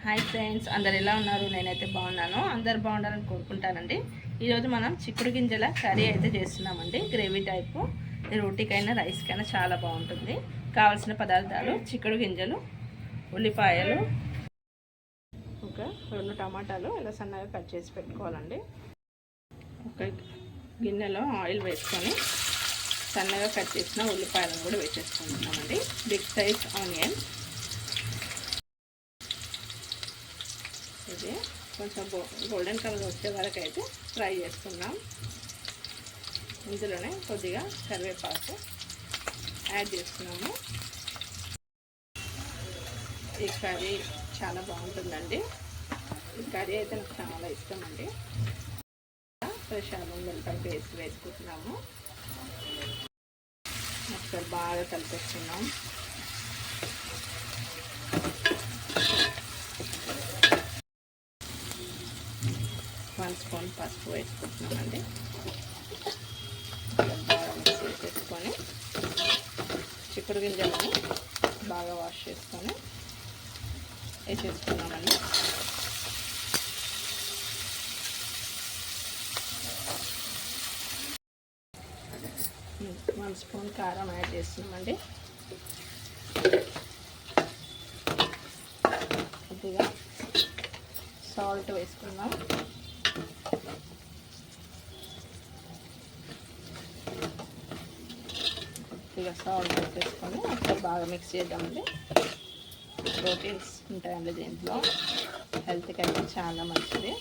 Hi friends, అందరు ఎలా ఉన్నారు? నేనైతే బాగున్నాను. అందరు బాగుండాలని కోరుకుంటానండి. ఈరోజు మనం చిక్కుడు గింజల కర్రీ అయితే చేస్తున్నామండి. Gravy type. రోటీకైనా రైస్కైనా చాలా బాగుంటుంది. కావాల్సిన పదార్థాలు: చిక్కుడు గింజలు, ఉల్లిపాయలు, ఒక 2 టమాటాలు ఇలా సన్నగా కట్ చేసి పెట్టుకోవాలండి. ఒక గిన్నెలో ఆయిల్ వేసుకొని సన్నగా కట్ చేసిన ఉల్లిపాయలను కూడా వేసేసుకుంటున్నామండి. బిగ్ సైజ్ ఆనియన్, ఇది కొంచెం గోల్డెన్ కలర్ వచ్చే వరకు అయితే ఫ్రై చేసుకుందాం. ఇందులోనే కొద్దిగా కరివేపాకు యాడ్ చేస్తున్నాము. ఈ కర్రీ చాలా బాగుంటుందండి. ఈ కర్రీ అయితే నాకు చాలా ఇష్టం అండి. ఫ్రెష్ అల్లం వెల్లుల్లి పేస్ట్ వేసుకుంటున్నాము. ఒకసారి బాగా కలిపేస్తున్నాం. వన్ స్పూన్ పసుపు వేసుకుంటున్నామండి. బాగా మిక్స్ చేసేసుకొని చిక్కుడు గింజలను బాగా వాష్ చేసుకొని వేసేసుకున్నామండి. వన్ స్పూన్ కారం యాడ్ చేస్తున్నామండి. కొద్దిగా సాల్ట్ వేసుకుందాం. కొద్దిగా సాల్ట్ వేసేసుకొని ఒకసారి బాగా మిక్స్ చేద్దామండి. ప్రోటీన్స్ ఉంటాయండి దీంట్లో, హెల్త్కి అయితే చాలా మంచిది.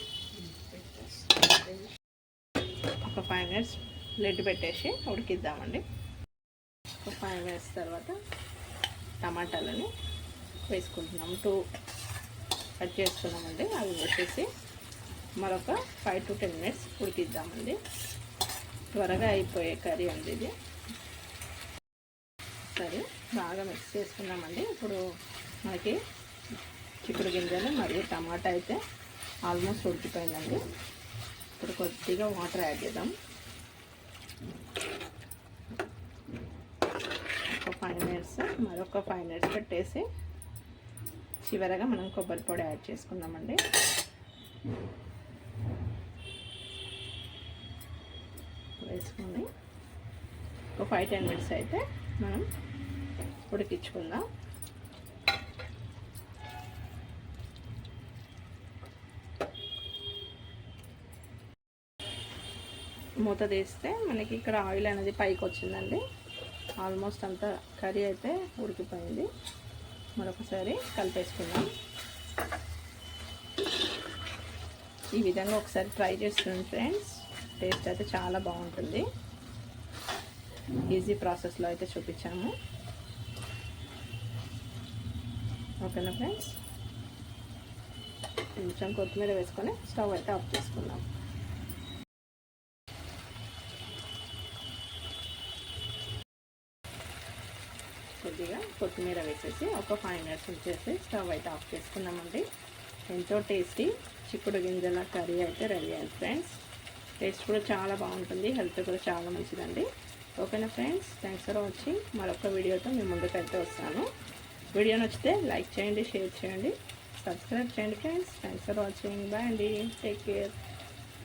ఒక 5 మినిట్స్ లిడ్ పెట్టేసి ఉడికిద్దామండి. ఒక 5 మినిట్స్ తర్వాత టమాటాలని వేసుకుంటున్నాము. 2 కట్ చేసుకున్నామండి. అవి వేసేసి మరొక 5 to 10 మినిట్స్ ఉడికిద్దామండి. త్వరగా అయిపోయే కర్రీ అండి ఇది. సరే, బాగా మిక్స్ చేసుకున్నామండి. ఇప్పుడు మనకి చిక్కుడు గింజలు మరియు టమాటా అయితే ఆల్మోస్ట్ ఉడికిపోయిందండి. ఇప్పుడు కొద్దిగా వాటర్ యాడ్ చేద్దాం. ఒక 5 మినిట్స్, మరొక 5 మినిట్స్ పెట్టేసి చివరగా మనం కొబ్బరి పొడి యాడ్ చేసుకుందామండి. వేసుకొని ఒక 5-10 మినిట్స్ అయితే మనం ఉడికించుకుందాం. మూత తీస్తే మనకి ఇక్కడ ఆయిల్ అనేది పైకి వచ్చిందండి. ఆల్మోస్ట్ అంతా కర్రీ అయితే ఉడికిపోయింది. మరొకసారి కలిపేసుకుందాం. ఈ విధంగా ఒకసారి ట్రై చేస్తున్నాను ఫ్రెండ్స్. టేస్ట్ అయితే చాలా బాగుంటుంది. ఈజీ ప్రాసెస్లో అయితే చూపించాము. ఓకేనా ఫ్రెండ్స్? కొంచెం కొత్తిమీర వేసుకొని స్టవ్ అయితే ఆఫ్ చేసుకుందాం. కొద్దిగా కొత్తిమీర వేసేసి ఒక 5 మినిట్స్ ఉంచేసి స్టవ్ అయితే ఆఫ్ చేసుకున్నామండి. ఎంతో టేస్టీ చిక్కుడు గింజల కర్రీ అయితే రెడీ అయింది ఫ్రెండ్స్. టేస్ట్ కూడా చాలా బాగుంటుంది, హెల్త్ కూడా చాలా మంచిదండి. ఓకేనా ఫ్రెండ్స్? Thanks for watching. మరొక వీడియోతో మీ ముందుకైతే వస్తాను. వీడియో నచ్చితే లైక్ చేయండి, షేర్ చేయండి, సబ్స్క్రైబ్ చేయండి friends. Thanks for watching. Bye అండి. Take care.